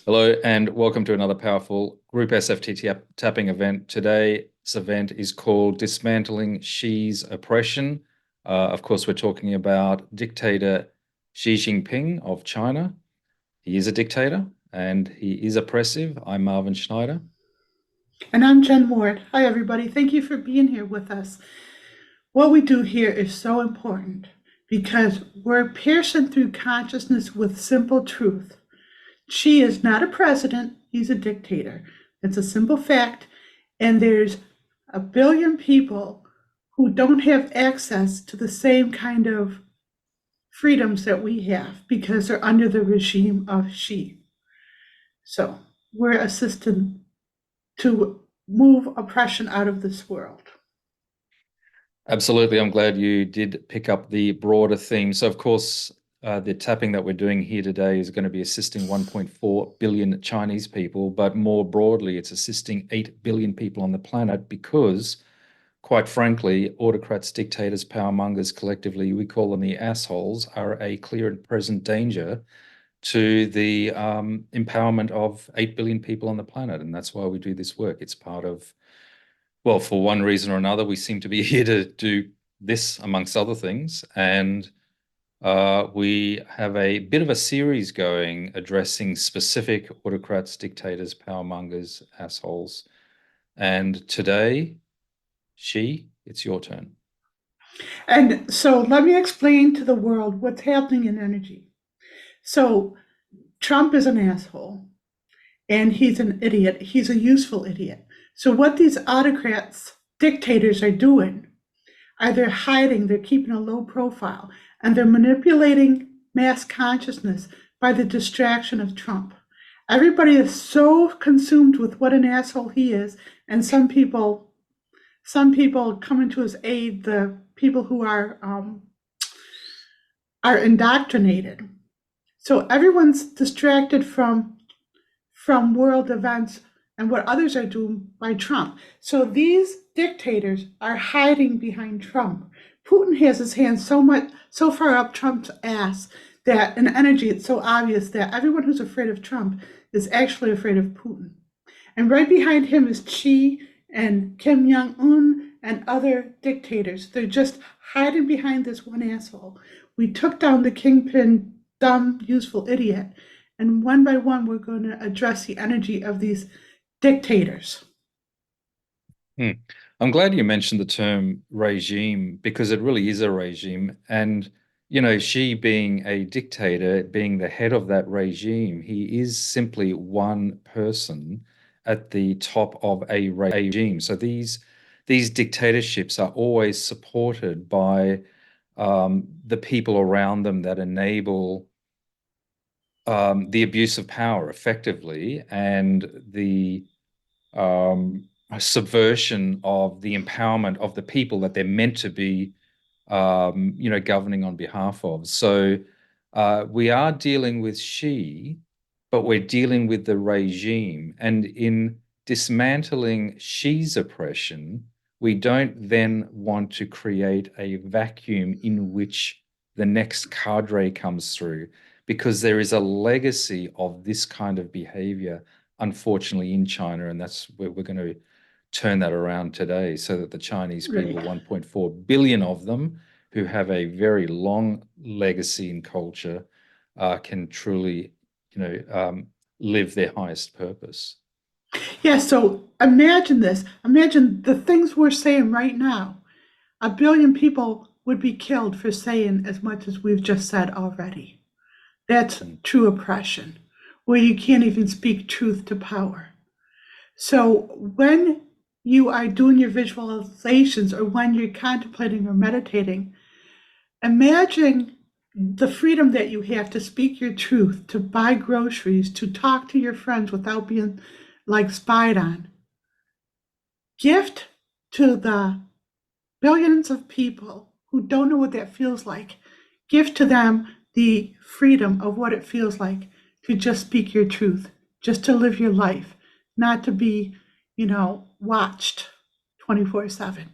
Hello and welcome to another powerful Group SFT tapping event. Today's event is called Dismantling Xi's Oppression. Of course, we're talking about dictator Xi Jinping of China. He is a dictator and he is oppressive. I'm Marvin Schneider. And I'm Jen Ward. Hi, everybody. Thank you for being here with us. What we do here is so important because we're piercing through consciousness with simple truth. She is not a president, he's a dictator. It's a simple fact. And there's a billion people who don't have access to the same kind of freedoms that we have because they're under the regime of Xi. So we're assisting to move oppression out of this world. Absolutely. I'm glad you did pick up the broader theme. So, of course, the tapping that we're doing here today is going to be assisting 1.4 billion Chinese people, but more broadly, it's assisting 8 billion people on the planet because, quite frankly, autocrats, dictators, power mongers, collectively, we call them the assholes, are a clear and present danger to the empowerment of 8 billion people on the planet. And that's why we do this work. It's part of, well, for one reason or another, we seem to be here to do this amongst other things. And we have a bit of a series going addressing specific autocrats, dictators, power mongers, assholes. And today, it's your turn. And so let me explain to the world what's happening in energy. So Trump is an asshole and he's an idiot. He's a useful idiot. So what these autocrats, dictators are doing are they're hiding, they're keeping a low profile, and they're manipulating mass consciousness by the distraction of Trump. Everybody is so consumed with what an asshole he is, and some people coming to his aid, the people who are indoctrinated. So everyone's distracted from world events and what others are doing by Trump. So these dictators are hiding behind Trump. Putin has his hands so far up Trump's ass that in energy it's so obvious that everyone who's afraid of Trump is actually afraid of Putin. And right behind him is Xi and Kim Jong Un and other dictators. They're just hiding behind this one asshole. We took down the kingpin, dumb, useful idiot, and one by one, we're going to address the energy of these dictators. Hmm. I'm glad you mentioned the term regime because it really is a regime. And, she being a dictator, being the head of that regime, he is simply one person at the top of a regime. So these dictatorships are always supported by the people around them that enable the abuse of power effectively and the a subversion of the empowerment of the people that they're meant to be, governing on behalf of. So we are dealing with Xi, but we're dealing with the regime. And in dismantling Xi's oppression, we don't then want to create a vacuum in which the next cadre comes through, because there is a legacy of this kind of behavior, unfortunately, in China, and that's where we're going to turn that around today so that the Chinese Right. people, 1.4 billion of them, who have a very long legacy in culture, can truly, live their highest purpose. Yeah, so imagine this. Imagine the things we're saying right now. A billion people would be killed for saying as much as we've just said already. That's Mm. true oppression, where you can't even speak truth to power. So when you are doing your visualizations or when you're contemplating or meditating, imagine the freedom that you have to speak your truth, to buy groceries, to talk to your friends without being like spied on. Gift to the billions of people who don't know what that feels like. Give to them the freedom of what it feels like to just speak your truth, just to live your life, not to be, watched 24/7.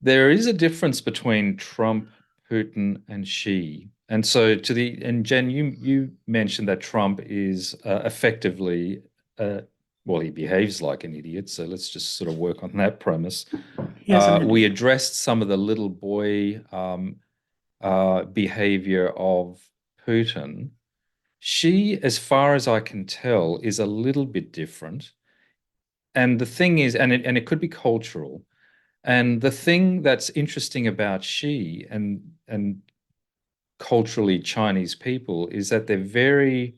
There is a difference between Trump, Putin, and Xi. And so and Jen, you mentioned that Trump is effectively, well, he behaves like an idiot. So let's just sort of work on that premise. He is an We idiot. addressed some of the little boy behavior of Putin. She, as far as I can tell, is a little bit different. And the thing is, and it could be cultural. And the thing that's interesting about Xi and culturally Chinese people is that they're very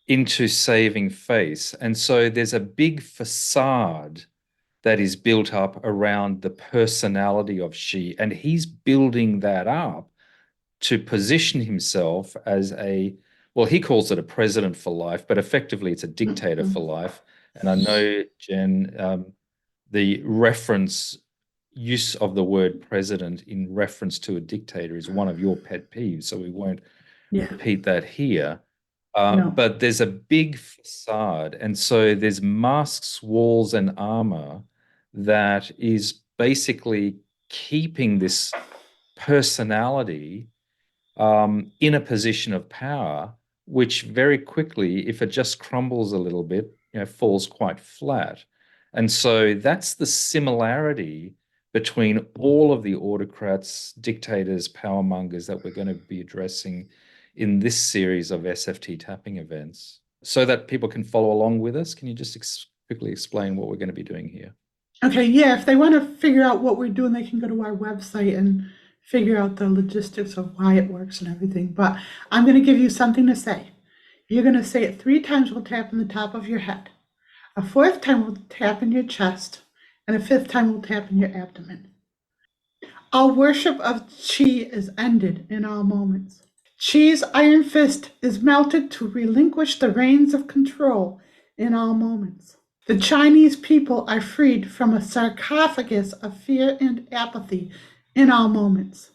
into saving face. And so there's a big facade that is built up around the personality of Xi, and he's building that up to position himself as well, he calls it a president for life, but effectively it's a dictator for life. And I know, Jen, the reference use of the word president in reference to a dictator is one of your pet peeves, so we won't Yeah. repeat that here. No. But there's a big facade, and so there's masks, walls, and armor that is basically keeping this personality in a position of power, which very quickly, if it just crumbles a little bit, falls quite flat. And so that's the similarity between all of the autocrats, dictators, power mongers that we're going to be addressing in this series of SFT tapping events. So that people can follow along with us, can you just quickly explain what we're going to be doing here? Okay, yeah, if they want to figure out what we're doing, they can go to our website and figure out the logistics of why it works and everything. But I'm going to give you something to say. You're going to say it 3 times, we'll tap in the top of your head. A 4th time, we'll tap in your chest. And a 5th time, we'll tap in your abdomen. All worship of Qi is ended in all moments. Qi's iron fist is melted to relinquish the reins of control in all moments. The Chinese people are freed from a sarcophagus of fear and apathy in all moments.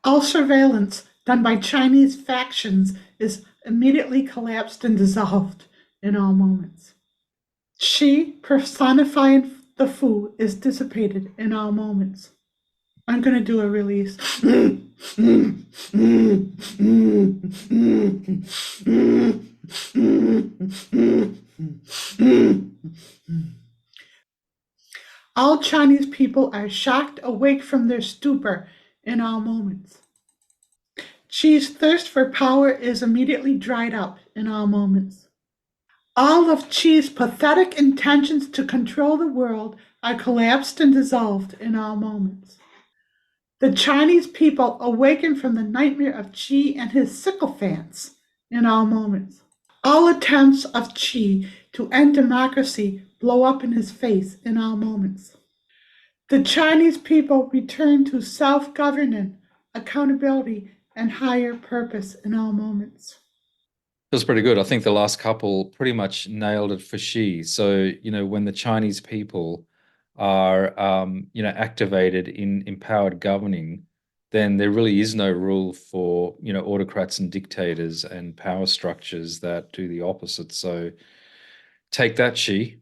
All surveillance done by Chinese factions is immediately collapsed and dissolved in all moments. Xi, personifying the Fu, is dissipated in all moments. I'm going to do a release. All Chinese people are shocked awake from their stupor in all moments. Xi's thirst for power is immediately dried up in all moments. All of Xi's pathetic intentions to control the world are collapsed and dissolved in all moments. The Chinese people awaken from the nightmare of Qi and his sycophants in all moments. All attempts of Qi to end democracy blow up in his face in all moments. The Chinese people return to self-governance, accountability, and higher purpose in all moments. Feels pretty good. I think the last couple pretty much nailed it for Xi. So, when the Chinese people are, activated in empowered governing, then there really is no rule for, autocrats and dictators and power structures that do the opposite. So take that, Xi.